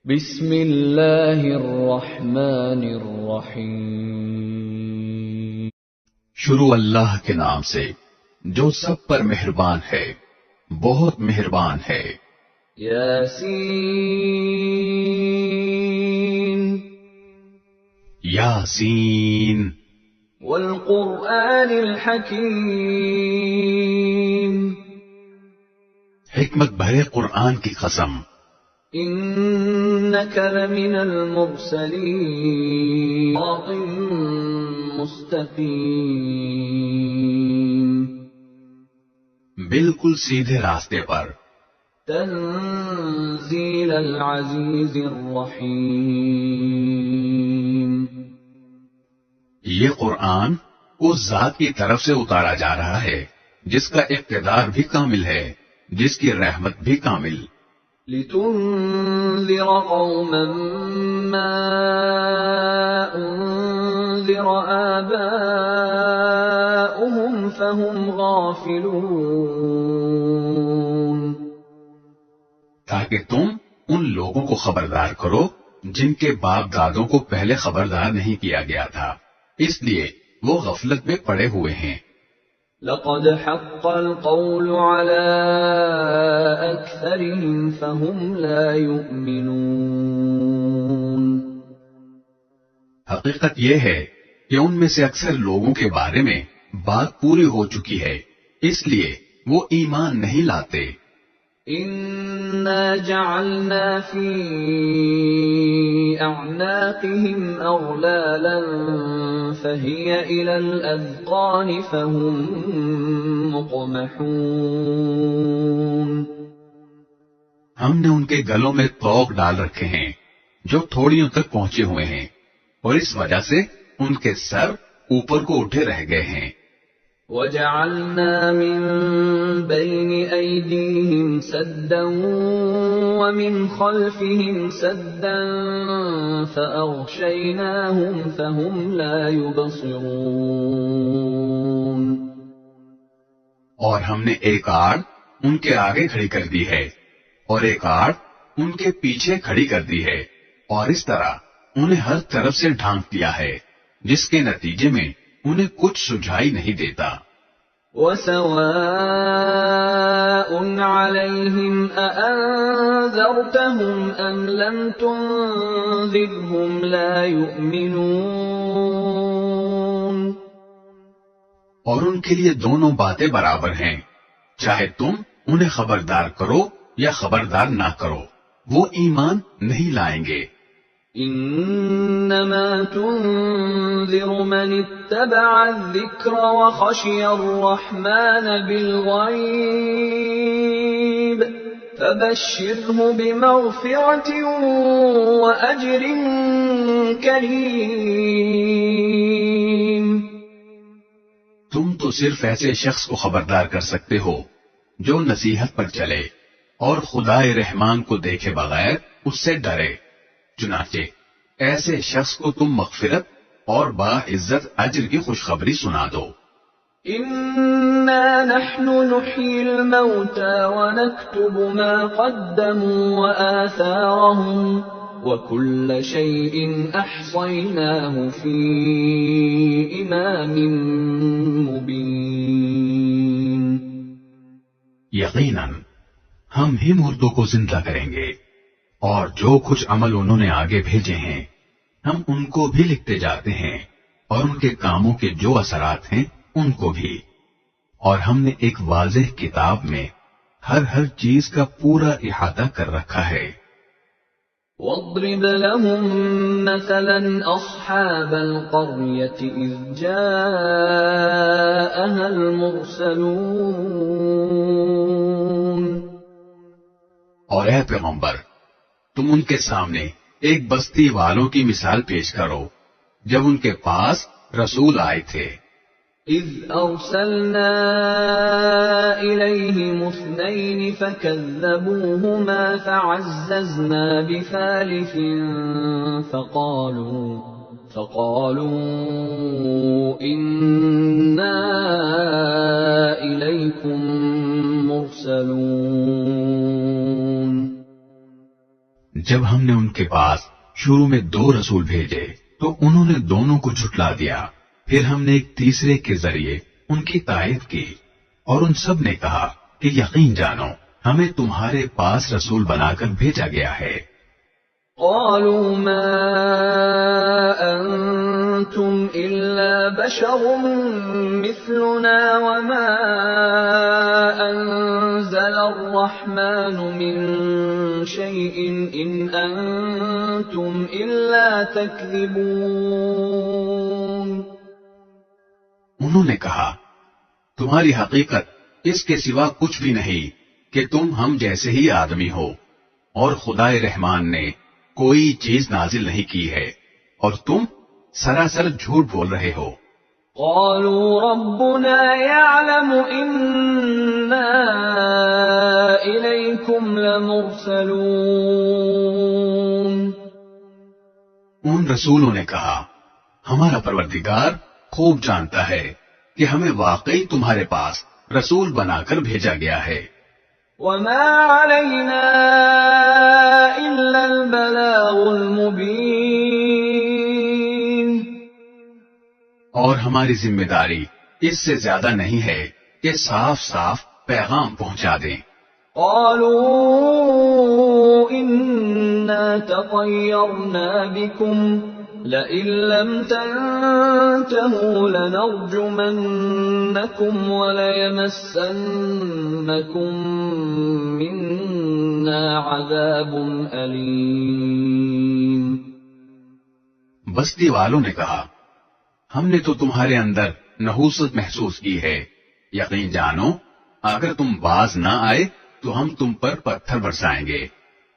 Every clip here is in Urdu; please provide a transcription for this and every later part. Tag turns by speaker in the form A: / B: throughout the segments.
A: بسم اللہ الرحمن الرحیم۔
B: شروع اللہ کے نام سے جو سب پر مہربان ہے، بہت مہربان ہے۔
A: یاسین
B: یاسین
A: والقرآن الحکیم۔
B: حکمت بھرے قرآن کی قسم۔
A: انک لمن المرسلین صراط مستقیم۔
B: بالکل سیدھے راستے پر۔
A: تنزیل العزیز الرحیم۔
B: یہ قرآن اس ذات کی طرف سے اتارا جا رہا ہے جس کا اقتدار بھی کامل ہے، جس کی رحمت بھی کامل۔
A: لتنذر قوما ما انذر آباؤهم فهم غافلون۔
B: تاکہ تم ان لوگوں کو خبردار کرو جن کے باپ دادوں کو پہلے خبردار نہیں کیا گیا تھا، اس لیے وہ غفلت میں پڑے ہوئے ہیں۔
A: لقد حق القول على أكثرهم فهم لا يؤمنون۔
B: حقیقت یہ ہے کہ ان میں سے اکثر لوگوں کے بارے میں بات پوری ہو چکی ہے، اس لیے وہ ایمان نہیں لاتے۔
A: إنا جعلنا في أعناقهم أغلالا فهي إلى الأذقان فهم مقمحون۔
B: ہم نے ان کے گلوں میں طوق ڈال رکھے ہیں جو تھوڑیوں تک پہنچے ہوئے ہیں، اور اس وجہ سے ان کے سر اوپر کو اٹھے رہ گئے ہیں۔
A: وَجَعَلْنَا مِن بَيْنِ أَيْدِيهِمْ سَدًّا وَمِنْ خَلْفِهِمْ سَدًّا فَأَغْشَيْنَاهُمْ فَهُمْ لَا يُبْصِرُونَ۔
B: اور ہم نے ایک آڑ ان کے آگے کھڑی کر دی ہے اور ایک آڑ ان کے پیچھے کھڑی کر دی ہے، اور اس طرح انہیں ہر طرف سے ڈھانک دیا ہے، جس کے نتیجے میں انہیں کچھ سجھائی نہیں دیتا۔
A: وَسَوَاءٌ عَلَيْهِمْ أَأَنذَرْتَهُمْ أَمْ لَمْ تُنذِرْهُمْ لَا يُؤْمِنُونَ۔
B: اور ان کے لیے دونوں باتیں برابر ہیں، چاہے تم انہیں خبردار کرو یا خبردار نہ کرو، وہ ایمان نہیں لائیں گے۔
A: انما تنذر من اتبع الذکر وخشی الرحمن بالغیب فبشره بمغفرة واجر کریم۔
B: تم تو صرف ایسے شخص کو خبردار کر سکتے ہو جو نصیحت پر چلے اور خدائے رحمان کو دیکھے بغیر اس سے ڈرے، چنانچہ ایسے شخص کو تم مغفرت اور باعزت اجر کی خوشخبری سنا دو۔
A: انا نحن نحيي الموتى ونكتب ما قدموا وآثارهم وكل شيء احصيناه في امام مبين۔
B: یقیناً ہم ہی مردوں کو زندہ کریں گے، اور جو کچھ عمل انہوں نے آگے بھیجے ہیں ہم ان کو بھی لکھتے جاتے ہیں، اور ان کے کاموں کے جو اثرات ہیں ان کو بھی، اور ہم نے ایک واضح کتاب میں ہر چیز کا پورا احاطہ کر رکھا ہے۔
A: وَاضْرِبْ لَهُمْ مَثَلًا أَصْحَابَ الْقَرْيَةِ إِذْ جَاءَهَا الْمُرْسَلُونَ۔
B: اور اے پیغمبر، تم ان کے سامنے ایک بستی والوں کی مثال پیش کرو جب ان کے پاس رسول آئے تھے۔
A: اذ ارسلنا الیہم اثنین فکذبوہما فعززنا بثالث فقالوا انا الیکم مرسلون۔
B: جب ہم نے ان کے پاس شروع میں 2 رسول بھیجے تو انہوں نے دونوں کو جھٹلا دیا، پھر ہم نے ایک تیسرے کے ذریعے ان کی تائید کی، اور ان سب نے کہا کہ یقین جانو ہمیں تمہارے پاس رسول بنا کر بھیجا گیا ہے۔
A: قالوا ما أنتم إلا بشر مثلنا وما أنزل الرحمن من شيء إن أنتم إلا تكذبون۔
B: انہوں نے کہا تمہاری حقیقت اس کے سوا کچھ بھی نہیں کہ تم ہم جیسے ہی آدمی ہو، اور خدائے رحمان نے کوئی چیز نازل نہیں کی ہے اور تم سراسر جھوٹ بول رہے ہو۔
A: قالوا ربنا يعلم إنا إليكم لمرسلون۔
B: ان رسولوں نے کہا ہمارا پروردگار خوب جانتا ہے کہ ہمیں واقعی تمہارے پاس رسول بنا کر بھیجا گیا ہے۔
A: وما علينا إلا البلاغ المبين۔
B: اور ہماری ذمہ داری اس سے زیادہ نہیں ہے کہ صاف صاف پیغام پہنچا دیں۔
A: قالوا إنا تطيرنا بكم لئن لم تنتهوا لنرجمنكم وليمسنكم منا عذاب أليم۔
B: بستی والوں نے کہا ہم نے تو تمہارے اندر نحوست محسوس کی ہے، یقین جانو اگر تم باز نہ آئے تو ہم تم پر پتھر برسائیں گے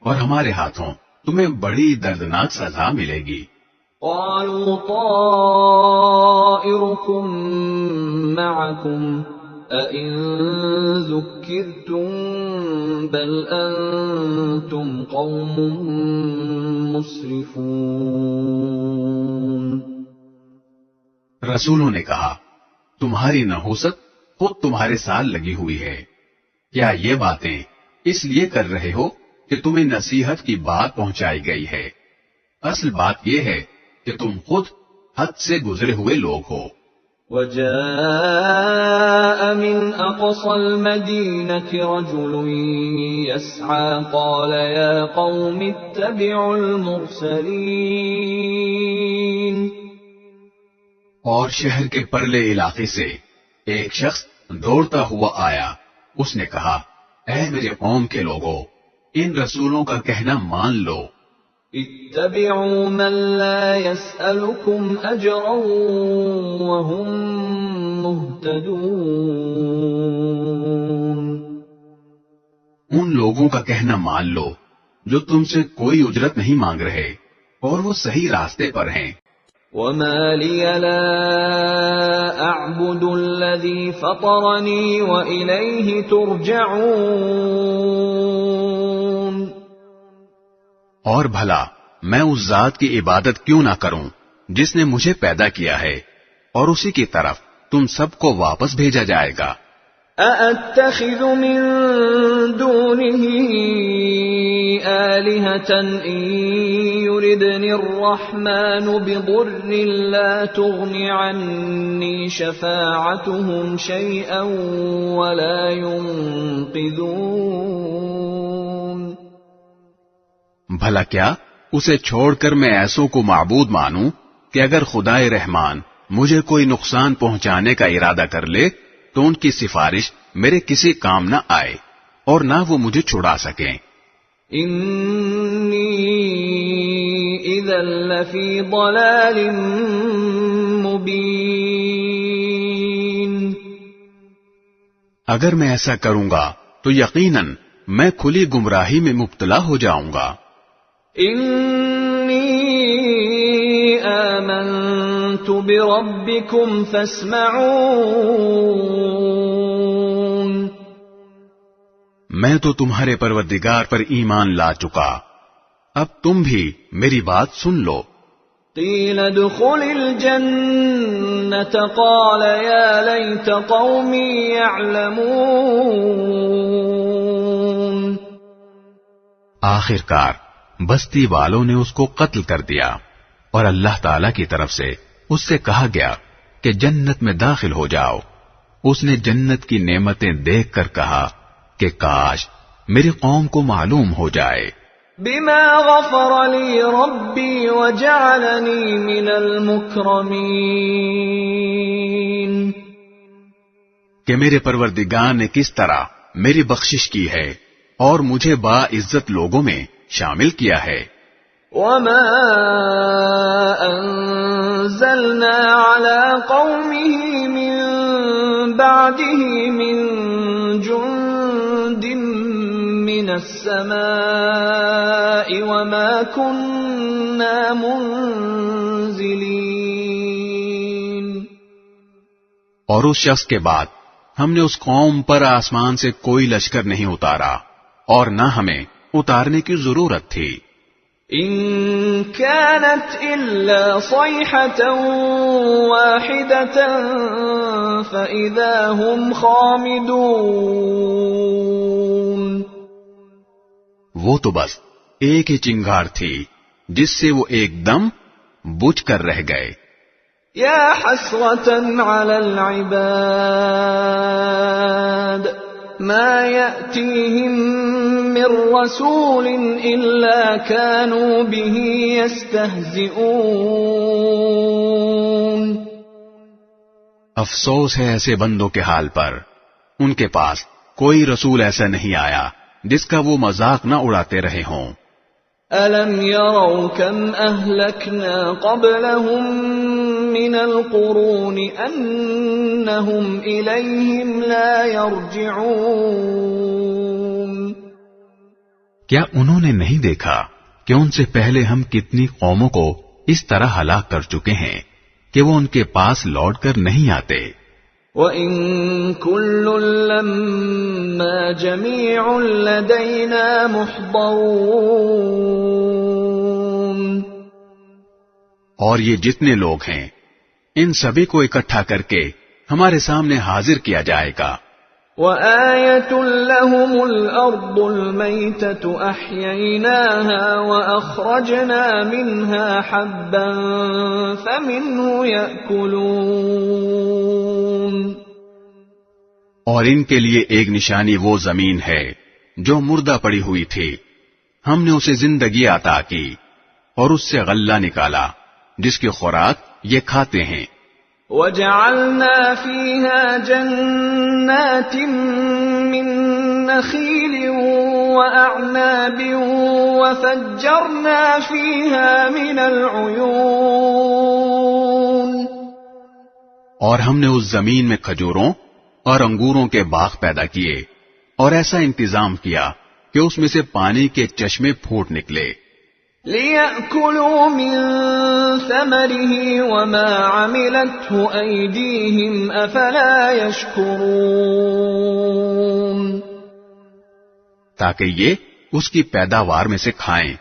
B: اور ہمارے ہاتھوں تمہیں بڑی دردناک سزا ملے گی۔
A: قالوا طائركم معكم أئن ذكرتم بل أنتم قوم مسرفون۔
B: رسولوں نے کہا تمہاری نحوست خود تمہارے ساتھ لگی ہوئی ہے، کیا یہ باتیں اس لیے کر رہے ہو کہ تمہیں نصیحت کی بات پہنچائی گئی ہے؟ اصل بات یہ ہے کہ تم خود حد سے گزرے ہوئے لوگ ہو۔
A: وجاء من أقصى المدينة رجل يسعى قال يا قوم اتبعوا المرسلين۔
B: اور شہر کے پرلے علاقے سے ایک شخص دوڑتا ہوا آیا، اس نے کہا اے میرے قوم کے لوگوں، ان رسولوں کا کہنا مان لو۔
A: اتبعوا من لا يسألكم أجرا وهم مهتدون۔
B: ان لوگوں کا کہنا مان لو جو تم سے کوئی اجرت نہیں مانگ رہے اور وہ صحیح راستے پر ہیں۔
A: وما لي لا أعبد الذي فطرني وإليه ترجعون۔
B: اور بھلا میں اس ذات کی عبادت کیوں نہ کروں جس نے مجھے پیدا کیا ہے اور اسی کی طرف تم سب کو واپس بھیجا جائے گا۔
A: أأتخذ من دونه آلهة إن يردني الرحمن بضر لا تغن عني شفاعتهم شيئا ولا ينقذون۔
B: بھلا کیا اسے چھوڑ کر میں ایسوں کو معبود مانوں کہ اگر خدائے رحمان مجھے کوئی نقصان پہنچانے کا ارادہ کر لے تو ان کی سفارش میرے کسی کام نہ آئے اور نہ وہ مجھے چھڑا سکیں۔
A: انی اذا لفی ضلال مبین۔
B: اگر میں ایسا کروں گا تو یقیناً میں کھلی گمراہی میں مبتلا ہو جاؤں گا۔
A: انی آمنت بربکم فاسمعون۔
B: میں تو تمہارے پروردگار پر ایمان لا چکا، اب تم بھی میری بات سن لو۔
A: قیل ادخل الجنة قال یا لیت قومی یعلمون۔
B: آخر کار بستی والوں نے اس کو قتل کر دیا اور اللہ تعالی کی طرف سے اس سے کہا گیا کہ جنت میں داخل ہو جاؤ. اس نے جنت کی نعمتیں دیکھ کر کہا کہ کاش میری قوم کو معلوم ہو جائے.
A: بما غفر لی ربی وجعلنی من المکرمین،
B: کہ میرے پروردگار نے کس طرح میری بخشش کی ہے اور مجھے با عزت لوگوں میں شامل کیا ہے.
A: وما انزلنا على قومه من بعده من جند من السماء وما كنا منزلين.
B: اور اس شخص کے بعد ہم نے اس قوم پر آسمان سے کوئی لشکر نہیں اتارا اور نہ ہمیں اتارنے کی ضرورت تھی.
A: ان كانت الا صيحة واحدة فاذا هم خامدون.
B: وہ تو بس ایک ہی چنگار تھی جس سے وہ ایک دم بجھ کر رہ گئے.
A: یا حسرة على العباد ما يأتيهم من رسول إلا كانوا به يستهزئون.
B: افسوس ہے ایسے بندوں کے حال پر، ان کے پاس کوئی رسول ایسا نہیں آیا جس کا وہ مذاق نہ اڑاتے رہے ہوں.
A: أَلَمْ يَرَوْا كَمْ أَهْلَكْنَا قَبْلَهُمْ مِنَ الْقُرُونِ أَنَّهُمْ إِلَيْهِمْ لَا يَرْجِعُونَ.
B: کیا انہوں نے نہیں دیکھا کہ ان سے پہلے ہم کتنی قوموں کو اس طرح ہلاک کر چکے ہیں کہ وہ ان کے پاس لوٹ کر نہیں آتے.
A: وَإِن كُلٌّ لَّمَّا جَمِيعٌ لَّدَيْنَا مُحْضَرُونَ.
B: اور یہ جتنے لوگ ہیں ان سبھی کو اکٹھا کر کے ہمارے سامنے حاضر کیا جائے گا.
A: وَآيَةٌ لَّهُمُ الْأَرْضُ الْمَيْتَةُ أَحْيَيْنَاهَا وَأَخْرَجْنَا مِنْهَا حَبًّا فَمِنْهُ يَأْكُلُونَ.
B: اور ان کے لیے ایک نشانی وہ زمین ہے جو مردہ پڑی ہوئی تھی، ہم نے اسے زندگی عطا کی اور اس سے غلہ نکالا جس کی خوراک یہ کھاتے ہیں.
A: وَجَعَلْنَا فِيهَا جَنَّاتٍ مِّن نَّخِيلٍ وَأَعْنَابٍ وَفَجَّرْنَا فِيهَا مِنَ الْعُيُونِ.
B: اور ہم نے اس زمین میں کھجوروں اور انگوروں کے باغ پیدا کیے اور ایسا انتظام کیا کہ اس میں سے پانی کے چشمے پھوٹ نکلے.
A: لِيَأْكُلُوا مِن ثَمَرِهِ وَمَا عَمِلَتْهُ أَيْدِيهِمْ أَفَلَا يَشْكُرُونَ.
B: تاکہ یہ اس کی پیداوار میں سے کھائیں،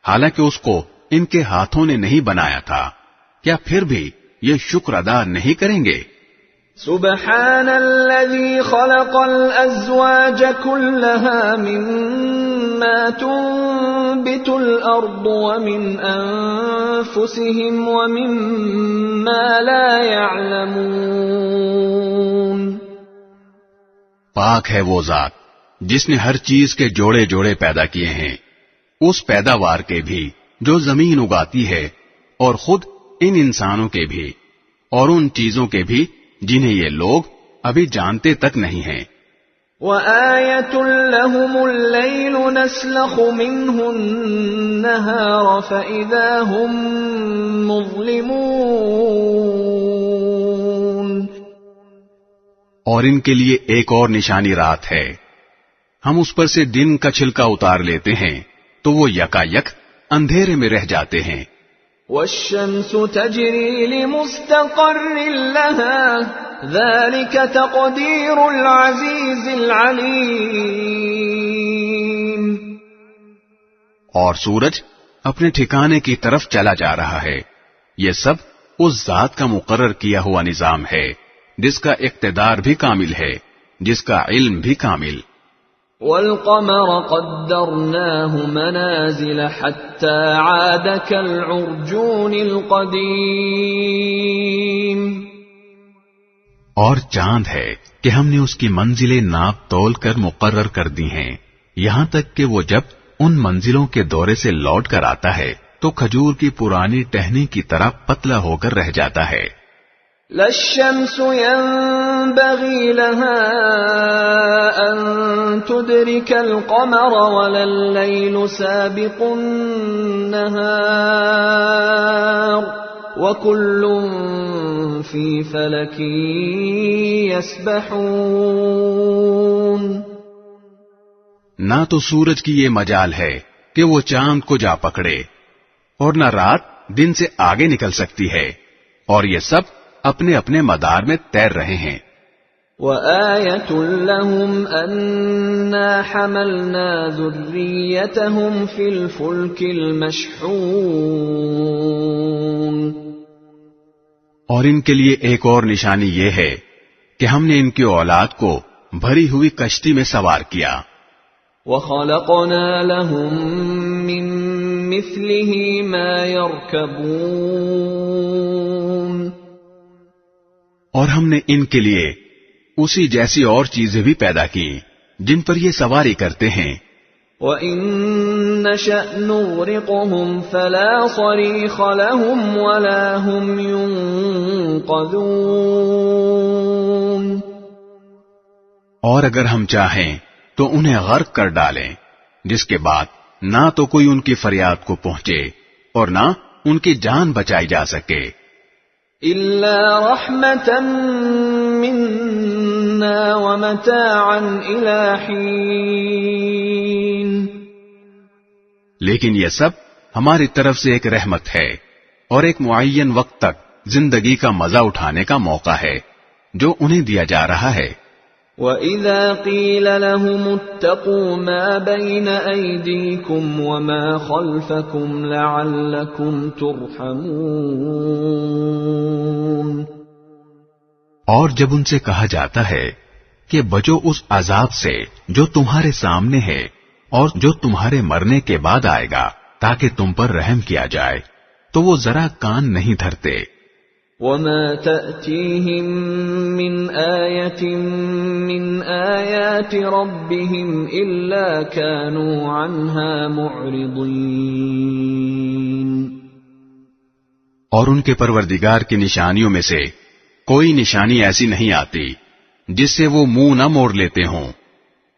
B: حالانکہ اس کو ان کے ہاتھوں نے نہیں بنایا تھا. کیا پھر بھی یہ شکر ادا نہیں کریں گے؟
A: سبحان الذي خلق الأزواج كلها مما تنبت الأرض ومن أنفسهم ومما لا يعلمون.
B: پاک ہے وہ ذات جس نے ہر چیز کے جوڑے جوڑے پیدا کیے ہیں، اس پیداوار کے بھی جو زمین اگاتی ہے اور خود ان انسانوں کے بھی اور ان چیزوں کے بھی جنہیں یہ لوگ ابھی جانتے تک نہیں ہیں.
A: وَآيَةٌ لَّهُمُ اللَّيْلُ نَسْلَخُ مِنْهُ النَّهَارَ فَإِذَا هُمْ مُظْلِمُونَ.
B: اور ان کے لیے ایک اور نشانی رات ہے، ہم اس پر سے دن کا چھلکا اتار لیتے ہیں تو وہ یکا یک اندھیرے میں رہ جاتے ہیں.
A: وَالشَّمْسُ تَجْرِي لِمُسْتَقَرٍّ لَّهَا ذَلِكَ تَقْدِيرُ الْعَزِيزِ الْعَلِيمِ.
B: اور سورج اپنے ٹھکانے کی طرف چلا جا رہا ہے، یہ سب اس ذات کا مقرر کیا ہوا نظام ہے جس کا اقتدار بھی کامل ہے، جس کا علم بھی کامل.
A: والقمر قدرناه منازل حتى عاد كالعرجون القديم.
B: اور چاند ہے کہ ہم نے اس کی منزلیں ناپ تول کر مقرر کر دی ہیں، یہاں تک کہ وہ جب ان منزلوں کے دورے سے لوٹ کر آتا ہے تو کھجور کی پرانی ٹہنی کی طرح پتلا ہو کر رہ جاتا ہے.
A: لا الشمس ينبغي لها أن تدرك القمر ولا الليل سابق النهار وكل في فلك يسبحون.
B: نہ تو سورج کی یہ مجال ہے کہ وہ چاند کو جا پکڑے، اور نہ رات دن سے آگے نکل سکتی ہے، اور یہ سب اپنے اپنے مدار میں تیر رہے ہیں.
A: وَآيَةٌ لَهُمْ أَنَّا حَمَلْنَا ذُرِّيَّتَهُمْ فِي الْفُلْكِ الْمَشْحُونِ.
B: اور ان کے لیے ایک اور نشانی یہ ہے کہ ہم نے ان کی اولاد کو بھری ہوئی کشتی میں سوار کیا.
A: وَخَلَقْنَا لَهُم مِّن مِّثْلِهِ مَا يَرْكَبُونَ.
B: اور ہم نے ان کے لیے اسی جیسی اور چیزیں بھی پیدا کی جن پر یہ سواری کرتے ہیں.
A: وَإِن نَّشَأْ نُغْرِقْهُمْ فَلَا صَرِيخَ لَهُمْ وَلَا هُمْ يُنقَذُونَ.
B: اور اگر ہم چاہیں تو انہیں غرق کر ڈالیں، جس کے بعد نہ تو کوئی ان کی فریاد کو پہنچے اور نہ ان کی جان بچائی جا سکے.
A: إِلَّا رَحْمَةً مِّنَّا وَمَتَاعًا إِلَى حِينٍ.
B: لیکن یہ سب ہماری طرف سے ایک رحمت ہے اور ایک معین وقت تک زندگی کا مزہ اٹھانے کا موقع ہے جو انہیں دیا جا رہا ہے.
A: وَإِذَا قِيلَ لَهُمُ اتَّقُوا مَا بَيْنَ أَيْدِيكُمْ وَمَا خَلْفَكُمْ لَعَلَّكُمْ تُرْحَمُونَ.
B: اور جب ان سے کہا جاتا ہے کہ بچو اس عذاب سے جو تمہارے سامنے ہے اور جو تمہارے مرنے کے بعد آئے گا تاکہ تم پر رحم کیا جائے، تو وہ ذرا کان نہیں دھرتے.
A: وَمَا تَأْتِيهِم مِّنْ آيَةٍ مِّنْ آيَاتِ رَبِّهِمْ إِلَّا كَانُوا عَنْهَا مُعْرِضِينَ.
B: اور ان کے پروردگار کی نشانیوں میں سے کوئی نشانی ایسی نہیں آتی جس سے وہ منہ نہ موڑ لیتے ہوں.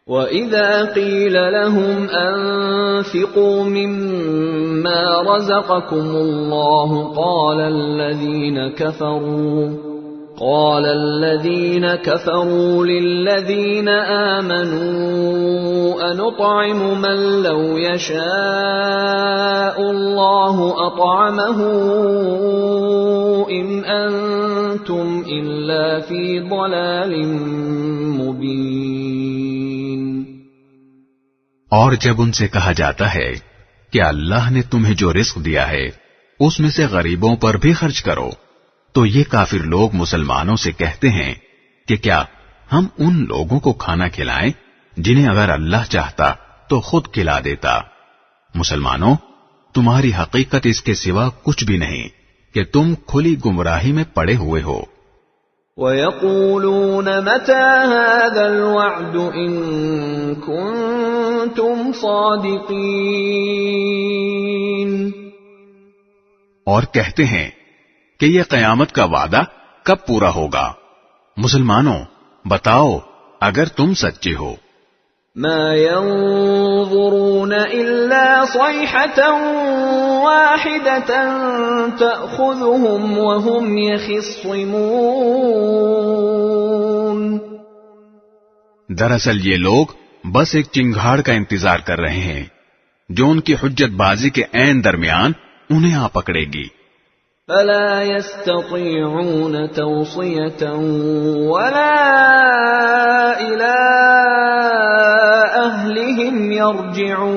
A: وَإِذَا قِيلَ لَهُمْ أَنفِقُوا مِمَّا رَزَقَكُمُ اللَّهُ قَالَ الَّذِينَ كَفَرُوا لِلَّذِينَ آمَنُوا أَنُطْعِمُ مَن لَّوْ يَشَاءُ اللَّهُ أَطْعَمَهُ إِنْ أَنتُمْ إِلَّا فِي ضَلَالٍ مُّبِينٍ.
B: اور جب ان سے کہا جاتا ہے کہ اللہ نے تمہیں جو رزق دیا ہے اس میں سے غریبوں پر بھی خرچ کرو، تو یہ کافر لوگ مسلمانوں سے کہتے ہیں کہ کیا ہم ان لوگوں کو کھانا کھلائیں جنہیں اگر اللہ چاہتا تو خود کھلا دیتا. مسلمانوں، تمہاری حقیقت اس کے سوا کچھ بھی نہیں کہ تم کھلی گمراہی میں پڑے ہوئے ہو.
A: وَيَقُولُونَ مَتَى هَذَا الْوَعْدُ إِن كُنتُمْ صَادِقِينَ.
B: اور کہتے ہیں کہ یہ قیامت کا وعدہ کب پورا ہوگا؟ مسلمانوں بتاؤ اگر تم سچے ہو.
A: مَا يَنظُرُونَ إِلَّا صَيْحَةً وَاحِدَةً تَأْخُذُهُمْ وَهُمْ يَخِصِّمُونَ.
B: دراصل یہ لوگ بس ایک چنگھاڑ کا انتظار کر رہے ہیں جو ان کی حجت بازی کے عین درمیان انہیں آ پکڑے گی.
A: فَلَا يَسْتَطِيعُونَ تَوْصِيَةً وَلَا إِلَىٰ أَهْلِهِمْ يَرْجِعُونَ.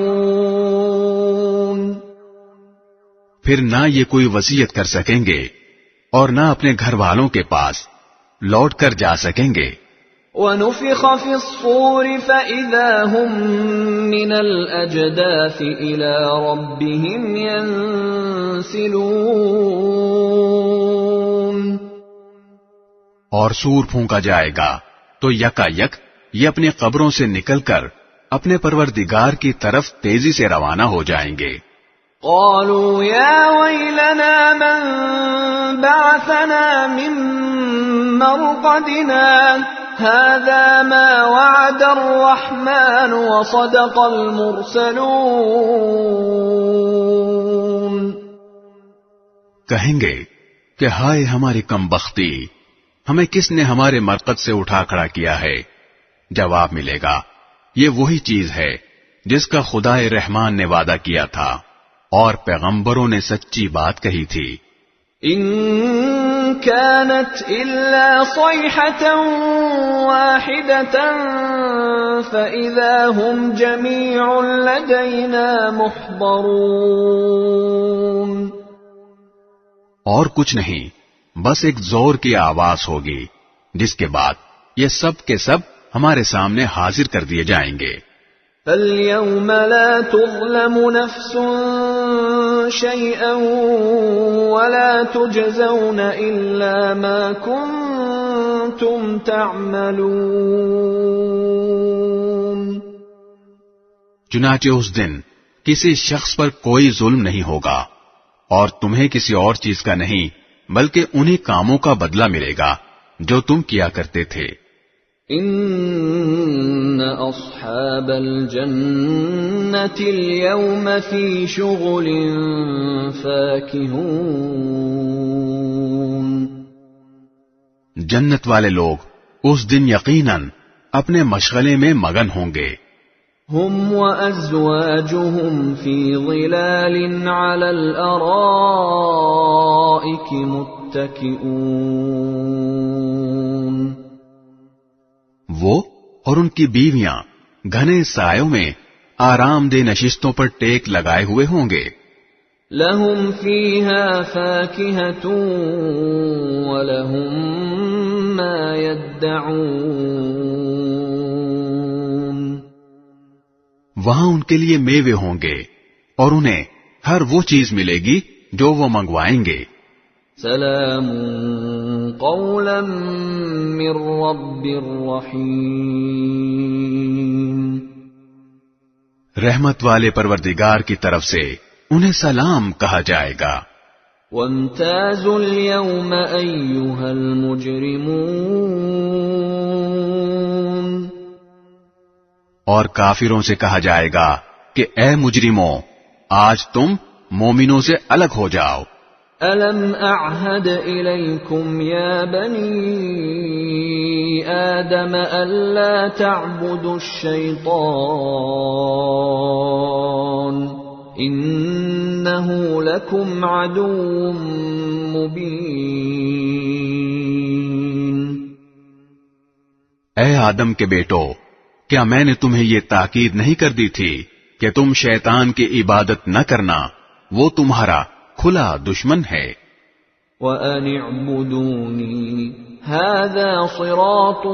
B: پھر نہ یہ کوئی وصیت کر سکیں گے اور نہ اپنے گھر والوں کے پاس لوٹ کر جا سکیں گے.
A: ونفخ في الصور فإذا هم من الأجداث إلى ربهم ينسلون.
B: اور سور پھونکا جائے گا تو یکا یک یہ اپنی قبروں سے نکل کر اپنے پروردگار کی طرف تیزی سے روانہ ہو جائیں گے.
A: قالوا يا ويلنا من بعثنا من مرقدنا هذا ما وعد الرحمن وصدق المرسلون.
B: کہیں گے کہ ہائے ہماری کم بختی، ہمیں کس نے ہمارے مرقد سے اٹھا کھڑا کیا ہے؟ جواب ملے گا یہ وہی چیز ہے جس کا خدا رحمان نے وعدہ کیا تھا اور پیغمبروں نے سچی بات کہی تھی.
A: ان كانت الا صيحة واحدة فاذا هم جميع لدينا محضرون.
B: اور کچھ نہیں، بس ایک زور کی آواز ہوگی جس کے بعد یہ سب کے سب ہمارے سامنے حاضر کر دیے جائیں گے.
A: فَالْيَوْمَ لَا تُظْلَمُ نَفْسٌ شَيْئًا وَلَا تُجْزَوْنَ إِلَّا مَا كُنتُمْ تَعْمَلُونَ.
B: چنانچہ اس دن کسی شخص پر کوئی ظلم نہیں ہوگا اور تمہیں کسی اور چیز کا نہیں بلکہ انہی کاموں کا بدلہ ملے گا جو تم کیا کرتے تھے.
A: ان اصحاب الجنة اليوم في شغل فاكهون.
B: جنت والے لوگ اس دن یقیناً اپنے مشغلے میں مگن ہوں گے.
A: هم وازواجهم في ظلال على الارائك متكئون.
B: وہ اور ان کی بیویاں گھنے سایوں میں آرام دہ نشستوں پر ٹیک لگائے ہوئے ہوں گے.
A: لهم فيها فاكهة ولهم ما يدعون.
B: وہاں ان کے لیے میوے ہوں گے اور انہیں ہر وہ چیز ملے گی جو وہ منگوائیں گے.
A: سلام قولا من رب رحیم.
B: رحمت والے پروردگار کی طرف سے انہیں سلام کہا جائے گا.
A: وامتازوا اليوم أيها المجرمون.
B: اور کافروں سے کہا جائے گا کہ اے مجرموں، آج تم مومنوں سے الگ ہو جاؤ.
A: أَلَمْ أَعْهَدْ إِلَيْكُمْ يَا بَنِي آدَمَ أَلَّا تَعْبُدُوا الشَّيْطَانَ إِنَّهُ لَكُمْ عَدُوٌّ مُبِينٌ.
B: اے آدم کے بیٹو، کیا میں نے تمہیں یہ تاکید نہیں کر دی تھی کہ تم شیطان کی عبادت نہ کرنا، وہ تمہارا کھلا دشمن ہے.
A: وَأَنِ اعْبُدُونِي هَذَا صِرَاطٌ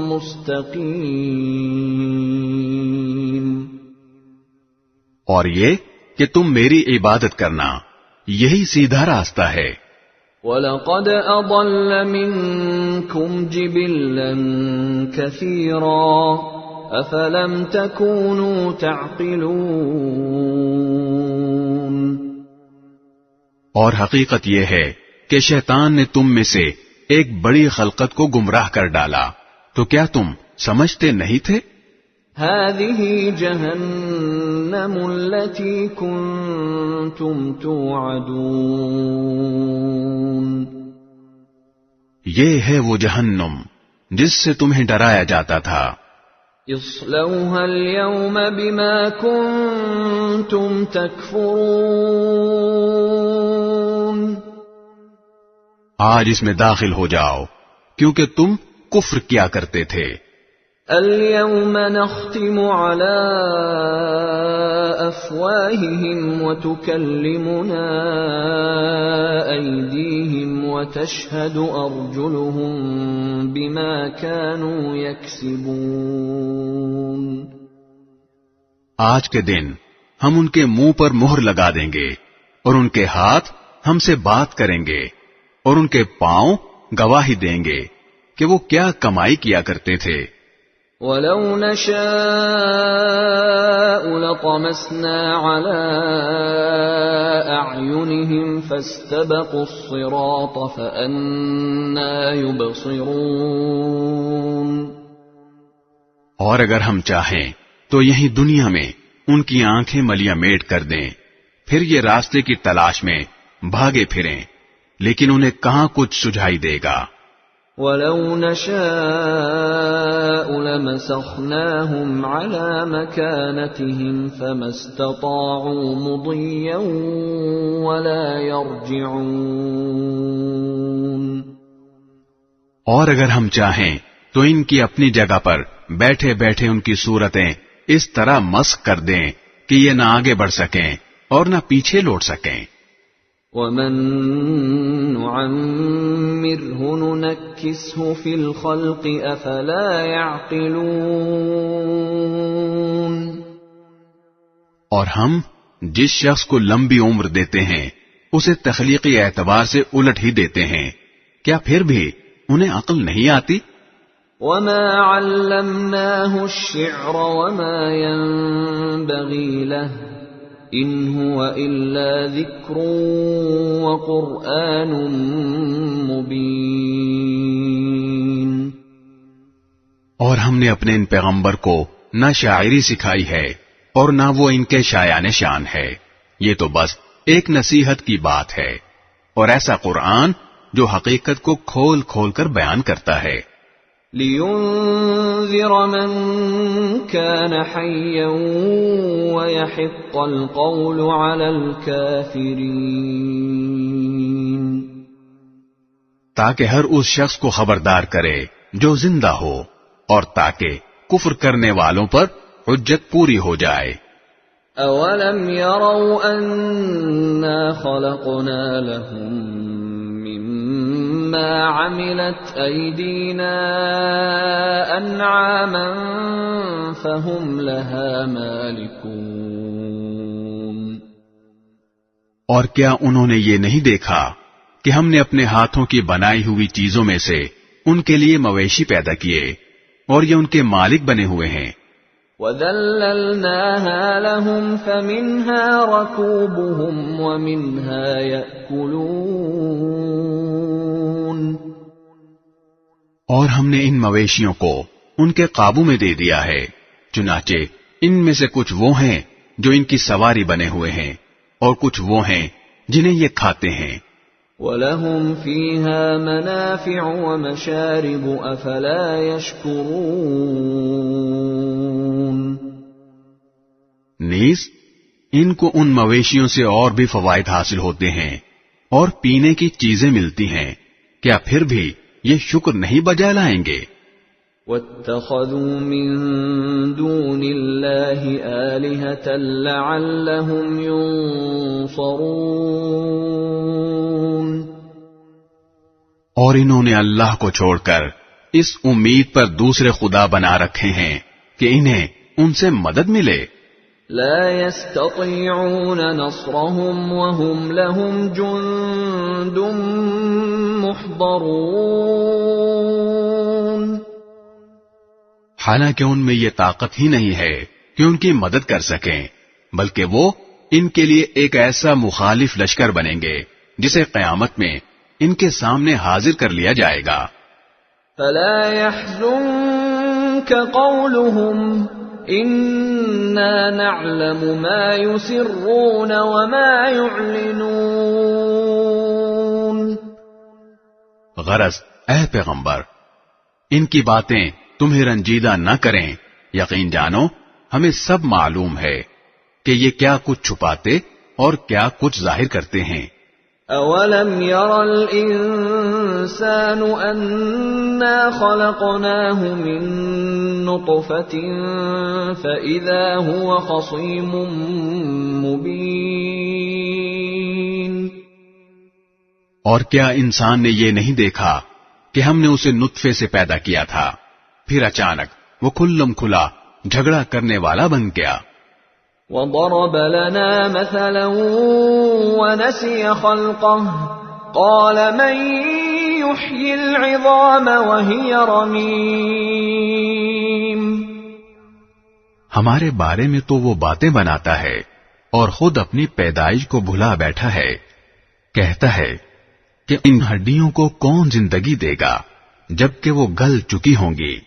A: مُسْتَقِيمٌ.
B: اور یہ کہ تم میری عبادت کرنا، یہی سیدھا راستہ ہے.
A: وَلَقَدْ أَضَلَّ مِنْكُمْ جِبِلًّا كَثِيرًا أَفَلَمْ تَكُونُوا تَعْقِلُونَ.
B: اور حقیقت یہ ہے کہ شیطان نے تم میں سے ایک بڑی خلقت کو گمراہ کر ڈالا، تو کیا تم سمجھتے نہیں تھے؟
A: هذه جهنم التي كنتم توعدون.
B: یہ ہے وہ جہنم جس سے تمہیں ڈرایا جاتا تھا.
A: اصلوها اليوم بما كنتم تكفرون.
B: آج اس میں داخل ہو جاؤ کیونکہ تم کفر کیا کرتے تھے.
A: اليوم نختم على أفواههم وتكلمنا أيديهم وتشهد أرجلهم بما كانوا يكسبون.
B: آج کے دن ہم ان کے منہ پر مہر لگا دیں گے اور ان کے ہاتھ ہم سے بات کریں گے اور ان کے پاؤں گواہی دیں گے کہ وہ کیا کمائی کیا کرتے تھے.
A: وَلَوْ نَشَاءُ لَطَمَسْنَا عَلَىٰ أَعْيُنِهِمْ فَاسْتَبَقُوا الصِّرَاطَ فَأَنَّىٰ يُبْصِرُونَ.
B: اور اگر ہم چاہیں تو یہیں دنیا میں ان کی آنکھیں ملیاں میٹ کر دیں، پھر یہ راستے کی تلاش میں بھاگے پھریں، لیکن انہیں کہاں کچھ سجھائی دے گا.
A: وَلَوْ نَشَاءُ لَمَسَخْنَاهُمْ عَلَىٰ مَكَانَتِهِمْ فَمَا اسْتَطَاعُوا مُضِيًّا وَلَا يَرْجِعُونَ.
B: اور اگر ہم چاہیں تو ان کی اپنی جگہ پر بیٹھے بیٹھے ان کی صورتیں اس طرح مسخ کر دیں کہ یہ نہ آگے بڑھ سکیں اور نہ پیچھے لوٹ سکیں.
A: وَمَن نُعَمِّرْهُ نُنَكِّسْهُ فِي الْخَلْقِ أَفَلَا يَعْقِلُونَ.
B: اور ہم جس شخص کو لمبی عمر دیتے ہیں اسے تخلیقی اعتبار سے الٹ ہی دیتے ہیں، کیا پھر بھی انہیں عقل نہیں آتی؟
A: وَمَا عَلَّمْنَاهُ الشِّعْرَ وَمَا يَنبَغِي لَهُ إِنْ هُوَ إِلَّا ذِكْرٌ وَقُرْآنٌ مُبِينٌ.
B: اور ہم نے اپنے ان پیغمبر کو نہ شاعری سکھائی ہے اور نہ وہ ان کے شایان شان ہے، یہ تو بس ایک نصیحت کی بات ہے اور ایسا قرآن جو حقیقت کو کھول کھول کر بیان کرتا ہے.
A: لِيُنذِرَ مَن كَانَ حَيًّا وَيَحِقَّ الْقَوْلُ عَلَى الْكَافِرِينَ.
B: تاکہ ہر اس شخص کو خبردار کرے جو زندہ ہو اور تاکہ کفر کرنے والوں پر حجت پوری ہو جائے.
A: أَوَلَمْ يَرَوْا أَنَّا خَلَقْنَا لَهُم مِّمَّا عَمِلَتْ أَيْدِينَا أَنْعَامًا فَهُمْ لَهَا مَالِكُونَ.
B: اور کیا انہوں نے یہ نہیں دیکھا کہ ہم نے اپنے ہاتھوں کی بنائی ہوئی چیزوں میں سے ان کے لیے مویشی پیدا کیے اور یہ ان کے مالک بنے ہوئے ہیں.
A: وَذَلَّلْنَاهَا لَهُمْ فَمِنْهَا رَكُوبُهُمْ وَمِنْهَا يَأْكُلُونَ.
B: اور ہم نے ان مویشیوں کو ان کے قابو میں دے دیا ہے، چنانچہ ان میں سے کچھ وہ ہیں جو ان کی سواری بنے ہوئے ہیں اور کچھ وہ ہیں جنہیں یہ کھاتے ہیں.
A: وَلَهُمْ فِيهَا مَنَافِعُ وَمَشَارِبُ أَفَلَا يَشْكُرُونَ.
B: نیز ان کو ان مویشیوں سے اور بھی فوائد حاصل ہوتے ہیں اور پینے کی چیزیں ملتی ہیں، کیا پھر بھی یہ شکر نہیں بجا لائیں گے؟
A: وَاتَّخَذُوا مِن دُونِ اللَّهِ آلِهَةً لَعَلَّهُمْ يُنصَرُونَ.
B: اور انہوں نے اللہ کو چھوڑ کر اس امید پر دوسرے خدا بنا رکھے ہیں کہ انہیں ان سے مدد ملے.
A: لا يستطيعون نصرهم وهم لهم جند محضرون.
B: حالانکہ ان میں یہ طاقت ہی نہیں ہے کہ ان کی مدد کر سکیں، بلکہ وہ ان کے لیے ایک ایسا مخالف لشکر بنیں گے جسے قیامت میں ان کے سامنے حاضر کر لیا جائے گا.
A: فلا يحزنك قولهم إنا نعلم ما يسرون وما يعلنون.
B: غرض اے پیغمبر، ان کی باتیں تمہیں رنجیدہ نہ کریں، یقین جانو ہمیں سب معلوم ہے کہ یہ کیا کچھ چھپاتے اور کیا کچھ ظاہر کرتے ہیں.
A: أَوَلَمْ يَرَ الْإِنسَانُ أَنَّا خَلَقْنَاهُ مِن نُّطْفَةٍ فَإِذَا هُوَ خَصِيمٌ مُّبِينٌ۔
B: اور کیا انسان نے یہ نہیں دیکھا کہ ہم نے اسے نطفے سے پیدا کیا تھا، پھر اچانک وہ کھلم کھلا جھگڑا کرنے والا بن گیا۔
A: وَضَرَبَ لَنَا مَثَلًا وَنَسِيَ خَلْقَهُ قَالَ مَن يُحْيِي الْعِظَامَ وَهِيَ رَمِيمٌ۔
B: ہمارے بارے میں تو وہ باتیں بناتا ہے اور خود اپنی پیدائش کو بھلا بیٹھا ہے، کہتا ہے کہ ان ہڈیوں کو کون زندگی دے گا جبکہ وہ گل چکی ہوں گی۔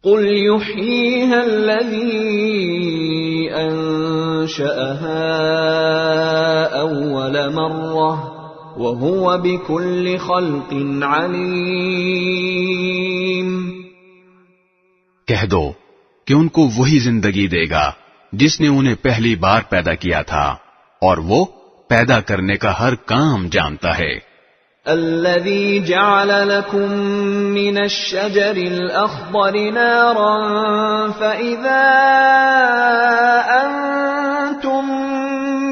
A: قُلْ يُحْيِيهَا الَّذِي أَنشَأَهَا أَوَّلَ مَرَّةٍ وَهُوَ بِكُلِّ خَلْقٍ عَلِيمٌ۔
B: کہہ دو کہ ان کو وہی زندگی دے گا جس نے انہیں پہلی بار پیدا کیا تھا، اور وہ پیدا کرنے کا ہر کام جانتا ہے۔
A: الذي جعل لكم من الشجر الأخضر نارا فإذا أنتم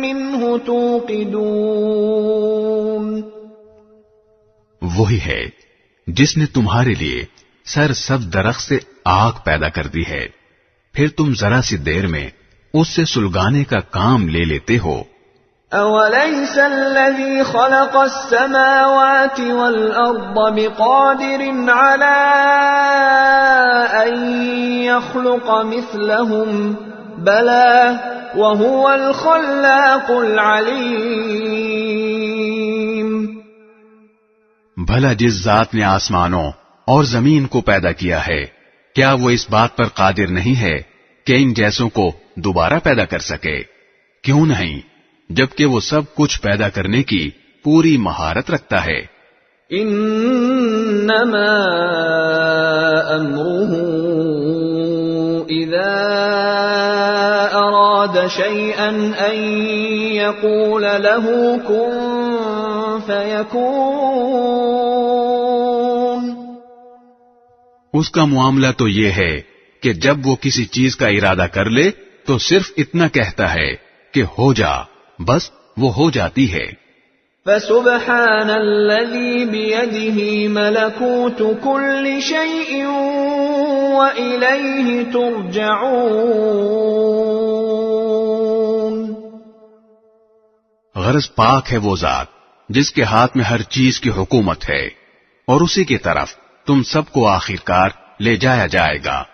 A: منه توقدون۔
B: وہی ہے جس نے تمہارے لیے سرسبز درخت سے آگ پیدا کر دی ہے، پھر تم ذرا سی دیر میں اس سے سلگانے کا کام لے لیتے ہو۔
A: أَوَلَيْسَ الَّذِي خَلَقَ السَّمَاوَاتِ وَالْأَرْضَ بِقَادِرٍ عَلَىٰ أَن يَخْلُقَ مِثْلَهُم بَلَىٰ وَهُوَ الْخَلَّاقُ الْعَلِيمُ۔
B: بھلا جس ذات نے آسمانوں اور زمین کو پیدا کیا ہے، کیا وہ اس بات پر قادر نہیں ہے کہ ان جیسوں کو دوبارہ پیدا کر سکے؟ کیوں نہیں، جبکہ وہ سب کچھ پیدا کرنے کی پوری مہارت رکھتا ہے۔
A: انما امره اذا اراد شيئا ان يقول له كن فيكون۔
B: اس کا معاملہ تو یہ ہے کہ جب وہ کسی چیز کا ارادہ کر لے تو صرف اتنا کہتا ہے کہ ہو جا، بس وہ ہو جاتی ہے۔
A: فسبحان الذي بيده ملكوت كل شيء وإليه ترجعون۔
B: غرض پاک ہے وہ ذات جس کے ہاتھ میں ہر چیز کی حکومت ہے، اور اسی کی طرف تم سب کو آخرکار لے جایا جائے گا۔